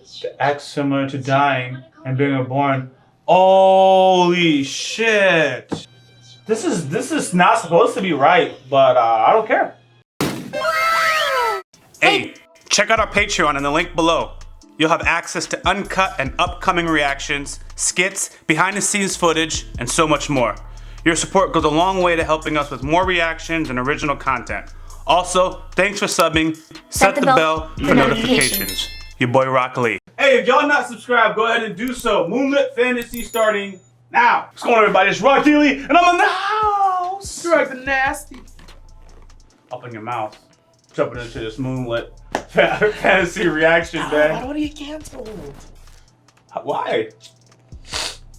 The act similar to dying and being reborn. Holy shit! This is not supposed to be right, but I don't care. Hey, check out our Patreon in the link below. You'll have access to uncut and upcoming reactions, skits, behind the scenes footage, and so much more. Your support goes a long way to helping us with more reactions and original content. Also, thanks for subbing. Set the bell for notifications. Your boy YaBoyRockLee. Hey, if y'all not subscribed, go ahead and do so. Moonlit Fantasy starting now. What's going on, everybody? It's YaBoyRockLee, and I'm in the house. Drug the nasty. Up in your mouth. Jumping into this Moonlit fantasy reaction, man. Why don't you get canceled? Why?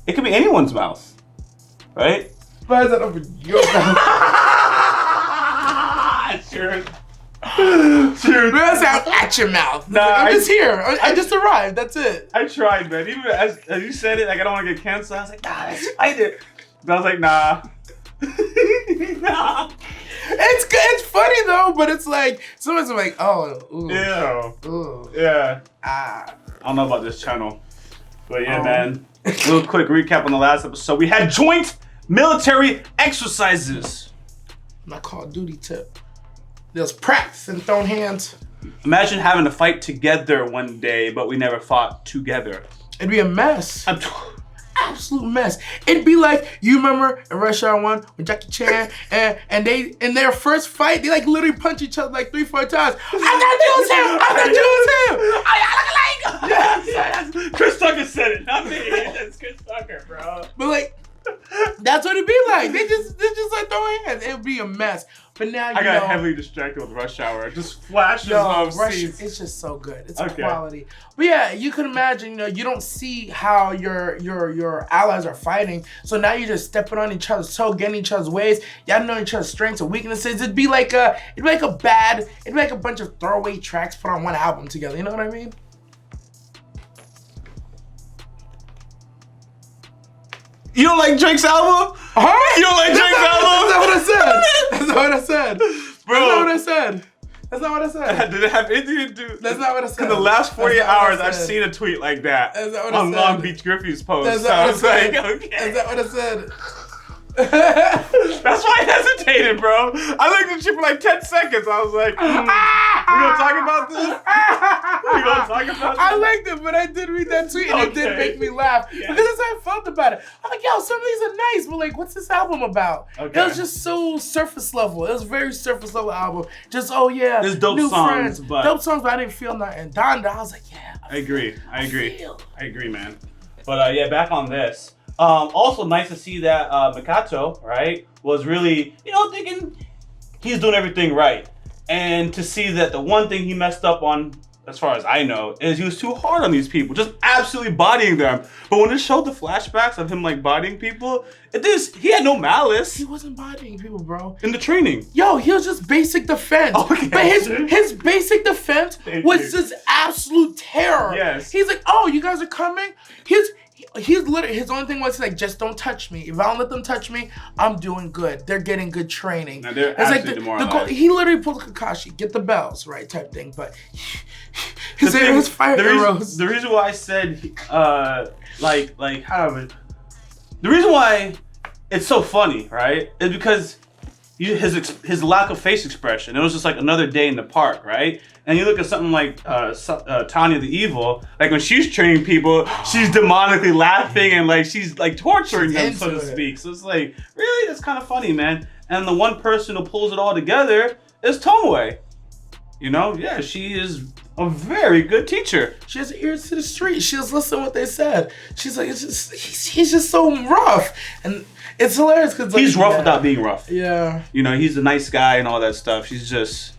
It could be anyone's mouth, right? Why is that over your mouth? Sure. That's out at your mouth. Nah, I'm just here. I just arrived. That's it. I tried, man. Even as you said it, like I don't want to get canceled. I was like, nah, let's fight it. But I was like, nah. Nah. It's good. It's funny though, but it's like someone's like, oh, ooh, Ew. ooh. Yeah. Ah. I don't know about this channel, but yeah, man. Real quick recap on the last episode. We had joint military exercises. My Call of Duty tip. There's practice and throwing hands. Imagine having to fight together one day, but we never fought together. It'd be a mess. Absolute mess. It'd be like, you remember in Rush Hour 1 with Jackie Chan and they in their first fight, they like literally punch each other like 3-4 times. I thought you was him! I thought you was him! Yes. Chris Tucker said it, not me. It's Chris Tucker, bro. But like, that's what it'd be like. They just like throwing hands. It'd be a mess. But now I got heavily distracted with Rush Hour. Just flashes of scenes. It's just so good. It's quality. But yeah, you can imagine, you don't see how your allies are fighting. So now you're just stepping on each other's toe, getting each other's ways. Y'all know each other's strengths and weaknesses. It'd be like a bunch of throwaway tracks put on one album together. You know what I mean? You don't like Drake's album? Huh? You don't like Drake's album? That's not what I said. Bro. That's not what I said. That's not what I said. Did it have anything to do? That's not what I said. In the last 48 hours, I've seen a tweet like that on Long Beach Griffey's post. That's so not I what was I like, said. okay. That's not what I said. That's why I hesitated, bro. I looked at you for like 10 seconds. I was like, we gonna talk about this? We gonna talk about this? I liked it, but I did read that tweet and it did make me laugh. Yeah. Because that's how I felt about it. I'm like, yo, some of these are nice, but like, what's this album about? Okay. It was just so surface level. It was a very surface level album. Just, oh yeah, there's dope new songs, friends. but dope songs, but I didn't feel nothing. And Donda, I was like, yeah. I agree, man. But yeah, back on this. Also nice to see that Mikato, right, was really, thinking he's doing everything right. And to see that the one thing he messed up on, as far as I know, is he was too hard on these people, just absolutely bodying them. But when it showed the flashbacks of him like bodying people, he had no malice. He wasn't bodying people, bro. In the training. Yo, he was just basic defense. Okay. But his basic defense was just absolute terror. Yes. He's like, oh, you guys are coming? He's literally, his only thing was he's like, just don't touch me. If I don't let them touch me, I'm doing good. They're getting good training. Now they're it's absolutely demoralized. he literally pulled Kakashi, get the bells, right, type thing. But his fire arrows. The reason why I said, the reason why it's so funny, right, is because his lack of face expression. It was just like another day in the park, right? And you look at something like Tanya the Evil, like when she's training people, she's demonically laughing and like she's like torturing them, so to speak. So it's like, really, it's kind of funny, man. And the one person who pulls it all together is Tomoe. Yeah, she is a very good teacher. She has ears to the street. She just listened to what they said. She's like, he's just so rough. And it's hilarious because he's rough without being rough. Yeah. He's a nice guy and all that stuff. She's just,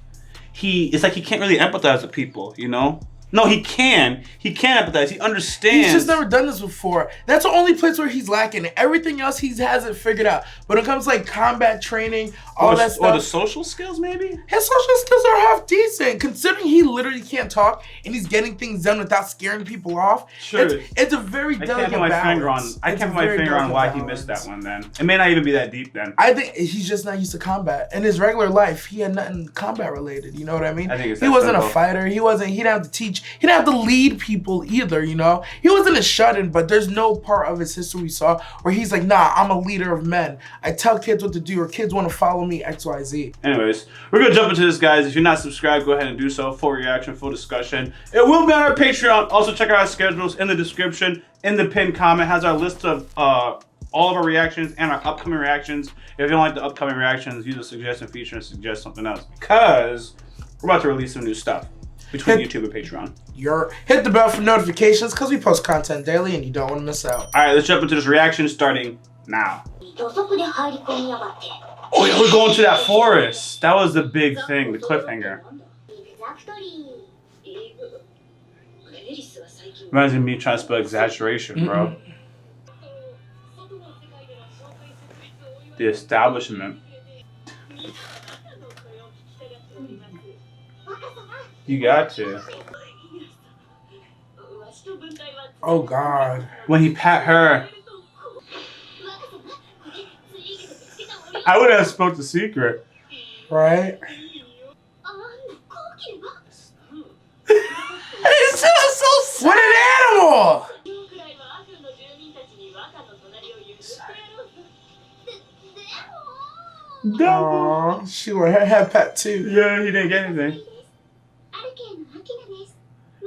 it's like he can't really empathize with people, No, he can. He can empathize. He understands. He's just never done this before. That's the only place where he's lacking. Everything else he hasn't figured out. But when it comes to like combat training, all that stuff. Or the social skills, maybe? His social skills are half decent, considering he literally can't talk and he's getting things done without scaring people off. Sure. It's a very delicate balance. I can't put my finger on why he missed that one then. It may not even be that deep then. I think he's just not used to combat. In his regular life, he had nothing combat related. You know what I mean? I think it's he wasn't a fighter. He didn't have to teach teach. He didn't have to lead people either, you know? He wasn't a shut-in, but there's no part of his history we saw where he's like, nah, I'm a leader of men. I tell kids what to do, or kids want to follow me, XYZ. Anyways, we're gonna jump into this, guys. If you're not subscribed, go ahead and do so. Full reaction, full discussion. It will be on our Patreon. Also, check out our schedules in the description. In the pinned comment has our list of all of our reactions and our upcoming reactions. If you don't like the upcoming reactions, use a suggestion feature and suggest something else, because we're about to release some new stuff between YouTube and Patreon. Hit the bell for notifications, because we post content daily and you don't want to miss out. All right, let's jump into this reaction starting now. Oh yeah, we're going to that forest. That was the big thing, the cliffhanger. Reminds me of me trying to spell exaggeration, bro. The establishment. You got to. Oh God. When he pat her. I would have spoke the secret. Right? It's so what an animal! Aww, she wore her head pat too. Yeah, he didn't get anything.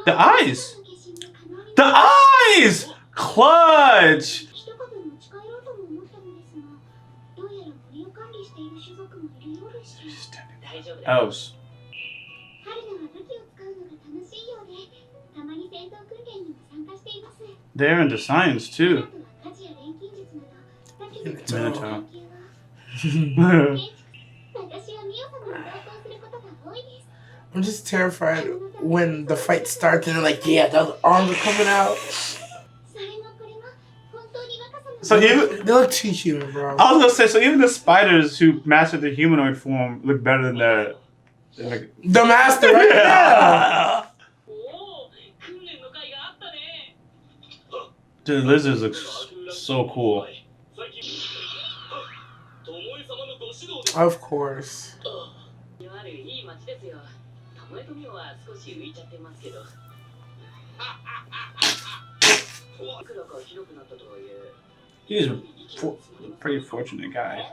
The eyes! The eyes! Clutch! Elves. They're into science too. Minotaur. I'm just terrified when the fight starts and they're like, yeah, the arms are coming out. So even they look too human, bro. I was gonna say, so even the spiders who mastered the humanoid form look better than the master, right? Yeah. Dude, the lizards look so cool. Of course. He's a pretty fortunate guy.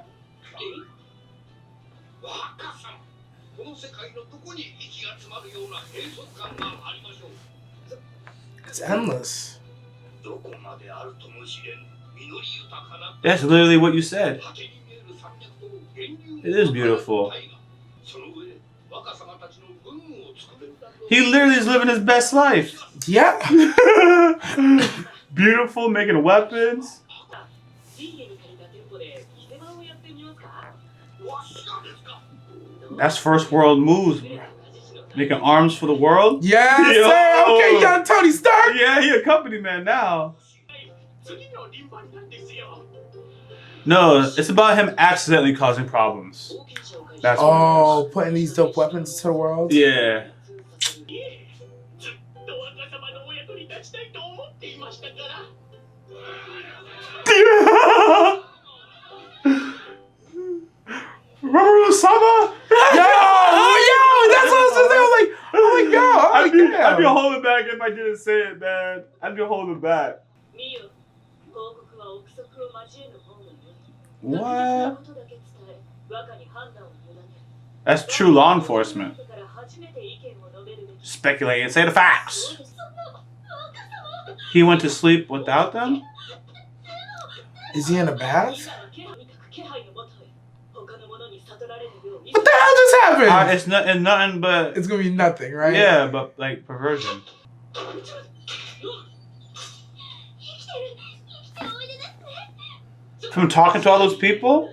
It's endless. That's literally what you said. It is beautiful. He literally is living his best life. Yeah. Beautiful, making weapons. That's first world moves. Making arms for the world. Yeah. Okay, young Tony Stark. Yeah, he a company man now. No, it's about him accidentally causing problems. That's what putting these dope weapons into the world. Yeah. Remember Osama? Yo, that's what I was saying. I was like, oh my God. I'd be holding back if I didn't say it, man. I'd be holding back. What? That's true law enforcement. Speculate and say the facts. He went to sleep without them? Is he in a bath? What the hell just happened? It's nothing but... It's gonna be nothing, right? Yeah, but like perversion. From talking to all those people?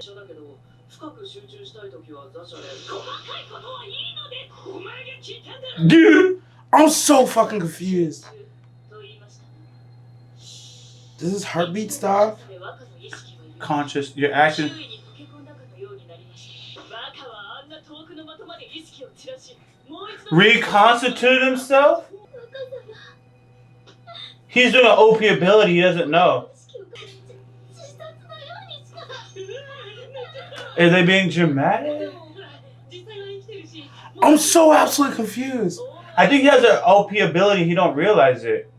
Dude! I'm so fucking confused. Does his heartbeat stop? Conscious, your action. Reconstituted himself? He's doing an OP ability he doesn't know. Are they being dramatic? I'm so absolutely confused. I think he has an OP ability. He don't realize it.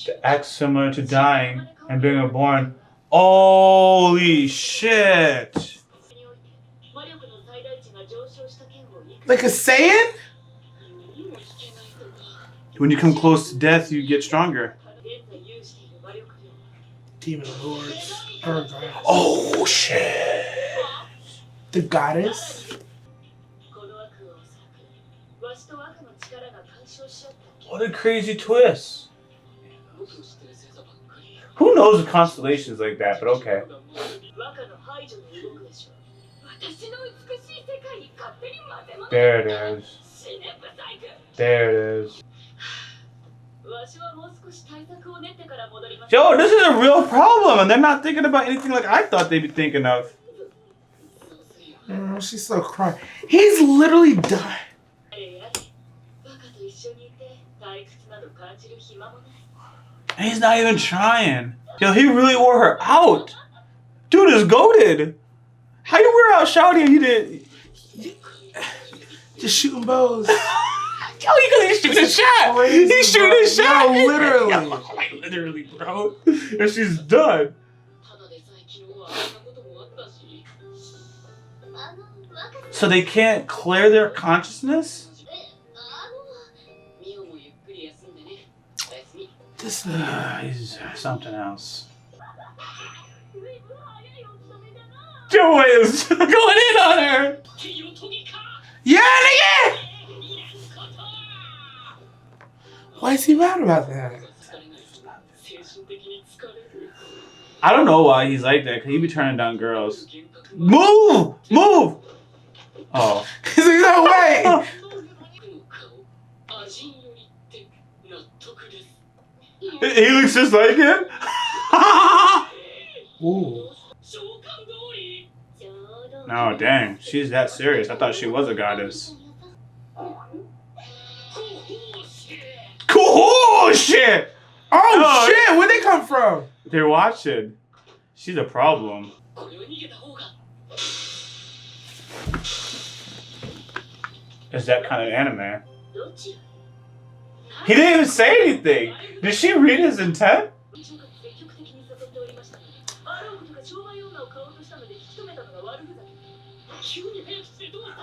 The act similar to dying and being reborn. Holy shit! Like a Saiyan? When you come close to death, you get stronger. Demon Lords. Oh shit! The goddess? What a crazy twist. Who knows the constellations like that, but okay. There it is. There it is. Yo, this is a real problem, and they're not thinking about anything like I thought they'd be thinking of. Oh, she's so crying. He's literally done. And he's not even trying. Yo, he really wore her out. Dude is goated. How you wear out Shouty and you did? Just shooting bows. Yo, he's shooting a shot. Crazy, He's shooting a shot. No, literally. Yo, literally, bro. And she's done. So they can't clear their consciousness? This nigga. He's something else. Joe is going in on her. Yeah, nigga! Why is he mad about that? I don't know why he's like that, because he be turning down girls. Move! Move! Oh. He's like, no way! He looks just like him? Ooh. No, dang. She's that serious. I thought she was a goddess. Cool shit! Oh, shit! Where'd they come from? They're watching. She's a problem. Is that kind of anime? He didn't even say anything. Did she read his intent?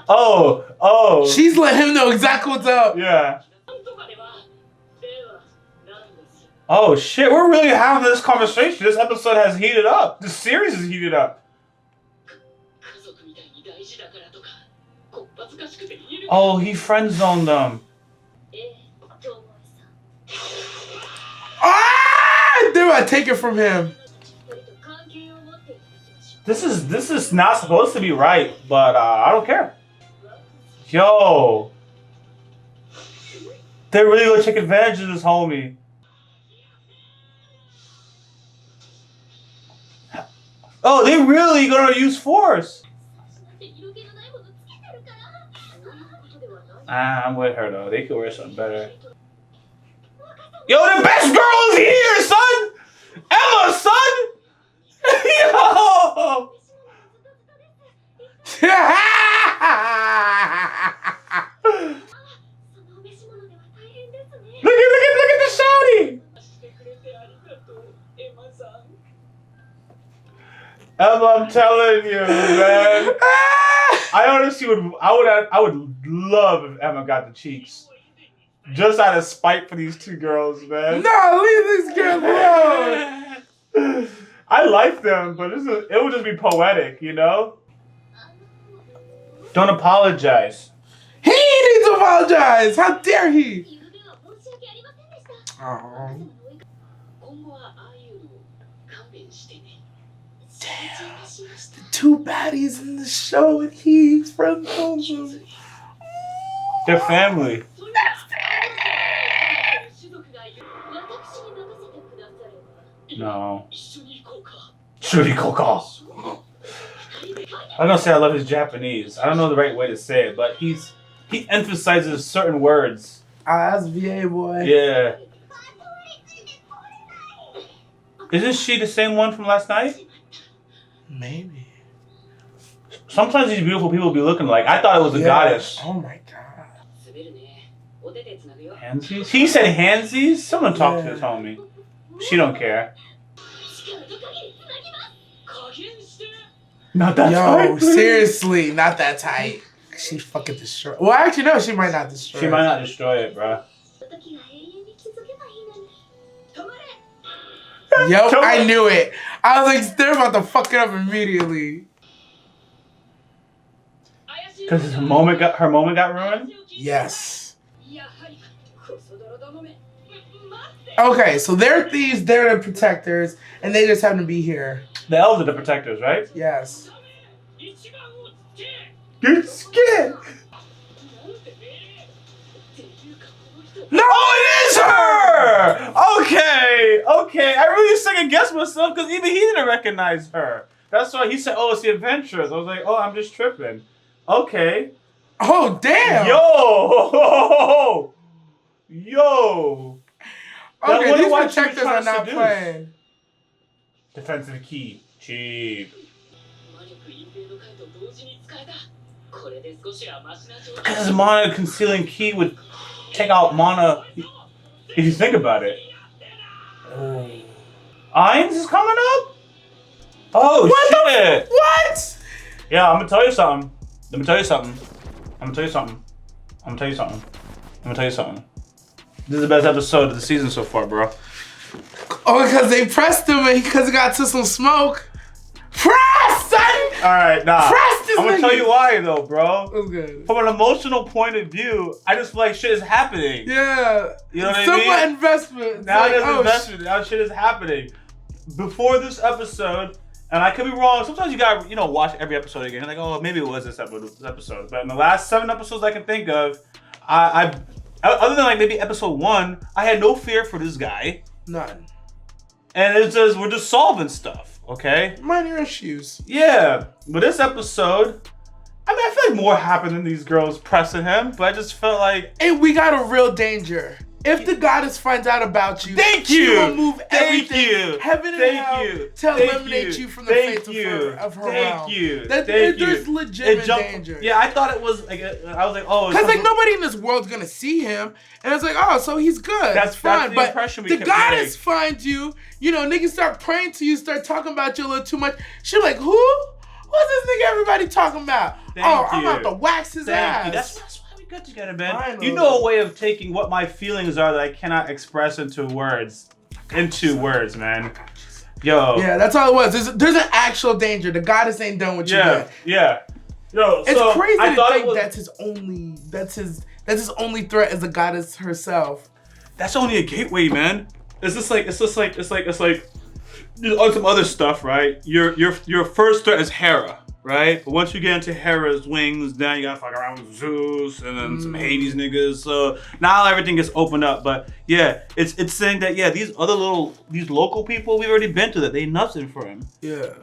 Oh. She's let him know exactly what's up. Yeah. Oh shit, we're really having this conversation. This episode has heated up. This series is heated up. Oh, he friend zoned them. Ah! They're about to take it from him. This is not supposed to be right, but I don't care. Yo. They're really gonna take advantage of this homie. Oh, they really gonna use force. I'm with her though. They could wear something better. Yo, the best girl is here, son! Emma, son! Yo! Look at the shouty! Emma, I'm telling you, man. I honestly would love if Emma got the cheeks. Just out of spite for these two girls, man. No, leave these girls alone. I like them, but it would just be poetic, you know? Don't apologize. He needs to apologize. How dare he? Oh. Damn. The two baddies in the show and he's friends with them. They're family. No. Shurikoka. I'm gonna say I love his Japanese. I don't know the right way to say it, but he emphasizes certain words. Ah, that's VA boy. Yeah. Isn't she the same one from last night? Maybe. Sometimes these beautiful people be looking like, I thought it was a goddess. Oh my god. Handsies? He said handsies? Someone talk to his homie. She don't care. Not that tight. Yo, seriously, not that tight. She fucking destroy. Well, actually, no, she might not destroy. She might not destroy it, bro. Yo, I knew it. I was like, they're about to fuck it up immediately. Because her moment got ruined? Yes. Okay, so they're thieves, they're the protectors, and they just happen to be here. The elves are the protectors, right? Yes. Good skin! No! Oh, it is her! Okay. I really second guessed myself because even he didn't recognize her. That's why he said, oh, it's the adventurers. I was like, oh, I'm just tripping. Okay. Oh, damn! Yo! Okay, these protectors are not playing. Defensive key. Cheap. Because his mana concealing key would take out mana if you think about it. Ainz is coming up? Oh, shit! What? Yeah, I'm gonna tell you something. This is the best episode of the season so far, bro. Oh, because they pressed him and because he got to some smoke. Press, son! Alright, nah. Press this I'm gonna nigga. tell you why, though, bro. It was good. From an emotional point of view, I just feel like shit is happening. Yeah. You know what I mean? Somewhat investment. It's Now like, there's oh, investment. Now shit is happening. Before this episode, and I could be wrong. Sometimes you gotta, watch every episode again. Like, oh, maybe it was this episode. But in the last 7 episodes I can think of, I other than like maybe episode 1, I had no fear for this guy. None. And it's just we're just solving stuff, okay? Minor issues. Yeah, but this episode, I mean, I feel like more happened than these girls pressing him, but I just felt like, and we got a real danger. If the goddess finds out about you, she will move everything, heaven and hell, to eliminate you from the face of her realm. There's legitimate danger. Yeah, I thought it was like, I was like, oh. Because like nobody in this world's gonna see him. And it's like, oh, so he's good. That's fine. But the goddess finds you, niggas start praying to you, start talking about you a little too much. She's like, who? What's this nigga everybody talking about? I'm about to wax his ass. That's why we good together, man. Finally. You know a way of taking what my feelings are that I cannot express into words. Man. Yo. Yeah, that's all it was. There's an actual danger. The goddess ain't done with you yet. Yeah. Yo, it's crazy to think that's his only threat is the goddess herself. That's only a gateway, man. It's like on some other stuff, right? Your first threat is Hera, right? But once you get into Hera's wings, then you gotta fuck around with Zeus and then some Hades niggas. So now everything gets opened up. But yeah, it's saying that these local people, we've already been to that. They nothing for him. Yeah.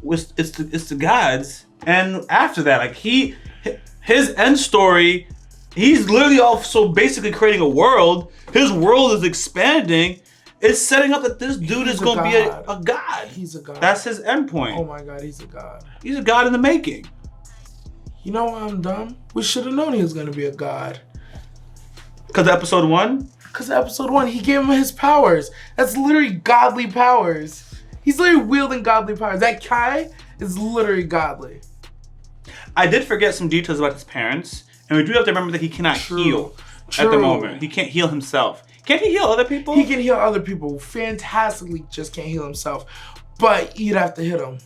It's the gods. And after that, like his end story, he's literally also basically creating a world. His world is expanding. It's setting up that this dude is going to be a god. He's a god. That's his end point. Oh my god, he's a god. He's a god in the making. You know why I'm dumb? We should have known he was going to be a god. Because episode 1? Because episode 1, he gave him his powers. That's literally godly powers. He's literally wielding godly powers. That Kai is literally godly. I did forget some details about his parents. And we do have to remember that he cannot heal at the moment. He can't heal himself. Can't he heal other people? He can heal other people fantastically, just can't heal himself. But you'd have to hit him.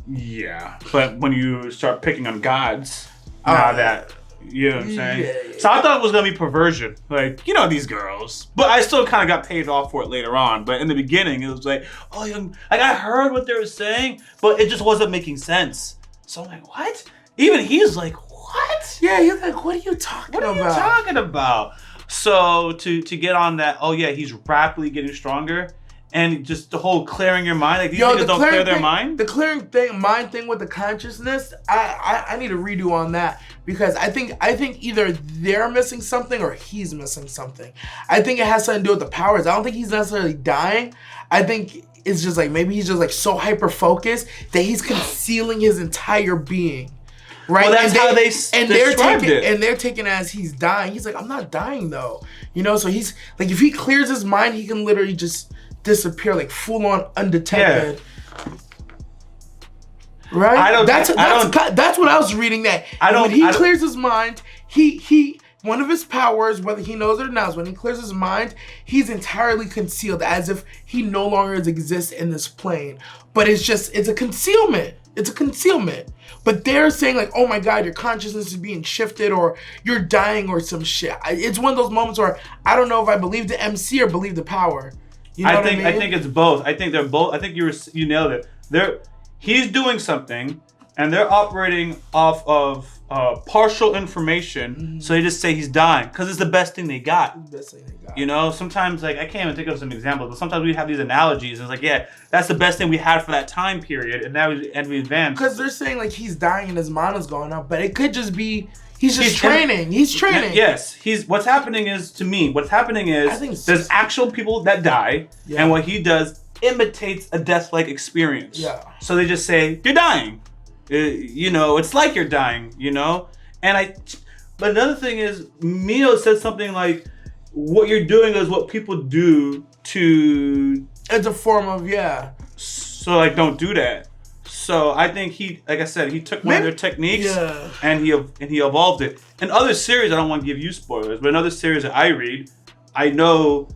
Yeah. But when you start picking on gods, now that, you know what I'm saying? Yeah. So I thought it was going to be perversion. Like, these girls. But I still kind of got paid off for it later on. But in the beginning, it was like, I heard what they were saying, but it just wasn't making sense. So I'm like, what? Even he's like, what? Yeah, he's like, what are you talking about? So to get on that, he's rapidly getting stronger. and just the whole clearing your mind. Like these niggas don't clear their mind. The clearing mind thing with the consciousness, I need a redo on that because I think either they're missing something or he's missing something. I think it has something to do with the powers. I don't think he's necessarily dying. I think it's just like maybe he's just like so hyper focused that he's concealing his entire being. Right, well, that's how they described it. And they're taking it as he's dying. He's like, I'm not dying though, you know. So he's like, if he clears his mind, he can literally just disappear, like full on undetected. Yeah. Right? That's what I was reading. That when he clears his mind, he one of his powers, whether he knows it or not, is when he clears his mind, he's entirely concealed, as if he no longer exists in this plane. But it's a concealment. It's a concealment. But they're saying like, oh my God, your consciousness is being shifted or you're dying or some shit. It's one of those moments where I don't know if I believe the MC or believe the power. You know what I mean? I think it's both. I think they're both. I think you nailed it. He's doing something and they're operating off of partial information. Mm-hmm. So they just say he's dying because it's the best thing they got. You know, sometimes like I can't even think of some examples, but sometimes we have these analogies and it's like, yeah, that's the best thing we had for that time period, and now we advance. Because they're saying like he's dying and his mind is going up, but it could just be he's training. He's training. Yes, what's happening is there's actual people that die, and what he does imitates a death-like experience. Yeah. So they just say you're dying. You know, it's like you're dying. You know, but another thing is Mio said something like, what you're doing is what people do to... It's a form of, So, like, don't do that. So, I think he took one of their techniques and he evolved it. In other series, I don't want to give you spoilers, but in other series that I read, I know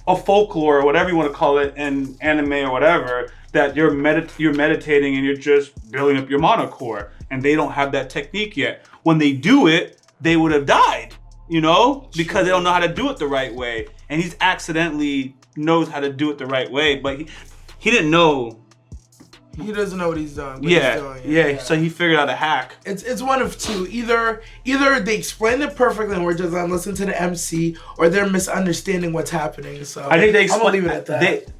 a folklore or whatever you want to call it in anime or whatever, that you're meditating and you're just building up your mana core. And they don't have that technique yet. When they do it, they would have died. You know, because they don't know how to do it the right way, and he's accidentally knows how to do it the right way, but he didn't know. He doesn't know what he's doing. Yeah. So he figured out a hack. It's one of two. Either they explain it perfectly and we're just listening to the MC, or they're misunderstanding what's happening. So I think I'm gonna leave it at that.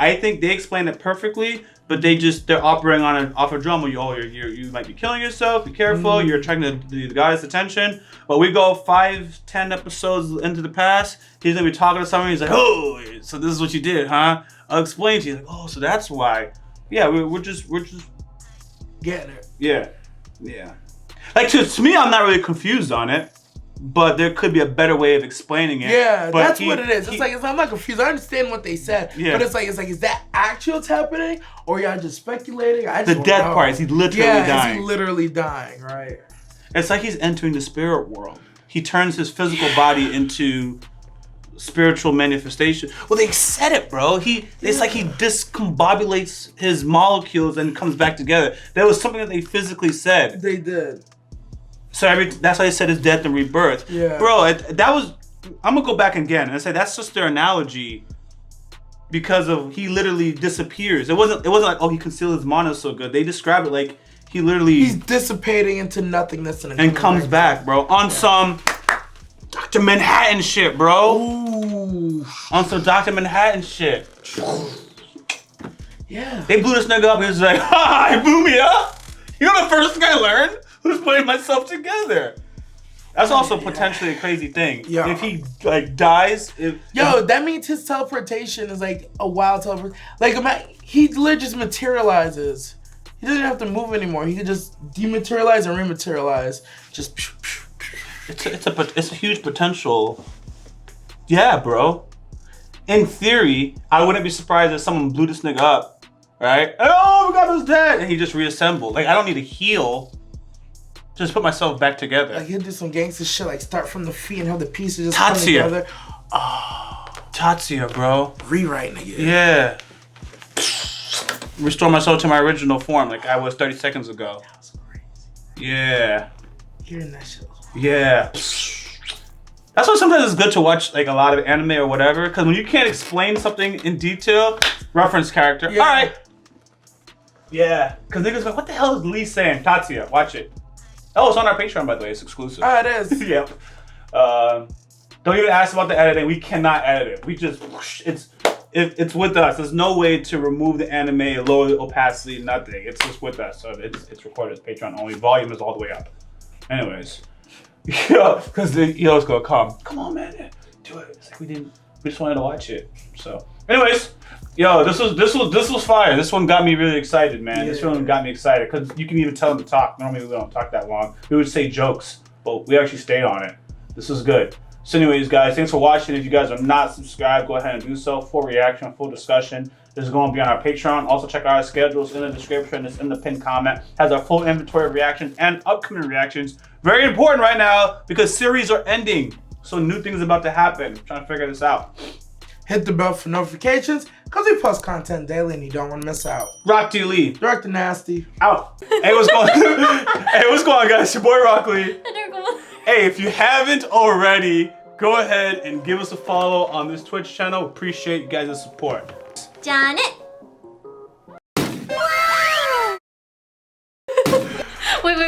I think they explain it perfectly, but they're operating off a drum. You might be killing yourself. Be careful. You're attracting the guy's attention. But we go 5-10 episodes into the past. He's gonna be talking to someone. He's like, oh, so this is what you did, huh? I'll explain to you. Like, oh, so that's why. Yeah, we're just getting it. Yeah. Like to me, I'm not really confused on it. But there could be a better way of explaining it. Yeah, that's what it is. I'm not confused. I understand what they said. Yeah. But it's like, is that actual happening? Or y'all just speculating? The death part is he literally dying. Yeah, he's literally dying, right? It's like he's entering the spirit world. He turns his physical body into spiritual manifestation. Well, they said it, bro. It's like he discombobulates his molecules and comes back together. That was something that they physically said. They did. So that's why they said it's death and rebirth. Yeah. Bro, I'm gonna go back again and say that's just their analogy because of he literally disappears. It wasn't like, oh, he concealed his mana so good. They described it like he's dissipating into nothingness and comes back, bro. On some Dr. Manhattan shit, bro. Ooh. On some Dr. Manhattan shit. Yeah. They blew this nigga up. He was like, ha, he blew me up. You know the first thing I learned? Who's putting myself together? That's also potentially a crazy thing. Yeah. If he dies, that means his teleportation is like a wild teleportation. Like he literally just materializes. He doesn't have to move anymore. He can just dematerialize and rematerialize. Just. It's a huge potential. Yeah, bro. In theory, I wouldn't be surprised if someone blew this nigga up, right? Oh, my God, he's dead, and he just reassembled. Like I don't need to heal. Just put myself back together. Like he'll do some gangster shit, like start from the feet and have the pieces just come together. Oh, Tatsuya, bro. Rewriting again. Yeah. Restore myself to my original form, like I was 30 seconds ago. That was crazy. Yeah. Hearing that shit. Yeah. That's why sometimes it's good to watch like a lot of anime or whatever, because when you can't explain something in detail, reference character. Yeah. All right. Yeah. Because niggas go, what the hell is Lee saying? Tatsuya, watch it. Oh, it's on our Patreon, by the way. It's exclusive. Oh, it is. Yep. Don't even ask about the editing. We cannot edit it. We just, it's it's with us. There's no way to remove the anime, lower the opacity, nothing. It's just with us. So it's recorded as Patreon only. Volume is all the way up. Anyways, yo, because the EO's gonna come on, man, do it. It's like we just wanted to watch it. So, anyways, yo, this was fire. This one got me really excited, man. Yeah. This one got me excited because you can even tell them to talk. Normally we don't talk that long. We would say jokes, but we actually stayed on it. This was good. So anyways, guys, thanks for watching. If you guys are not subscribed, go ahead and do so. Full reaction, full discussion. This is going to be on our Patreon. Also, check out our schedules in the description. It's in the pinned comment. Has our full inventory of reactions and upcoming reactions. Very important right now because series are ending. So new things about to happen. I'm trying to figure this out. Hit the bell for notifications because we post content daily and you don't want to miss out. YaBoyRockLee. Director Nasty. Out. Hey, what's going on? Hey, what's going on, guys? Your boy YaBoyRockLee. Hey, if you haven't already, go ahead and give us a follow on this Twitch channel. Appreciate you guys' support. Janet.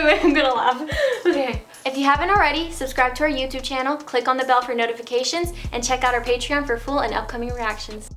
wait, I'm gonna laugh. Okay. If you haven't already, subscribe to our YouTube channel, click on the bell for notifications, and check out our Patreon for full and upcoming reactions.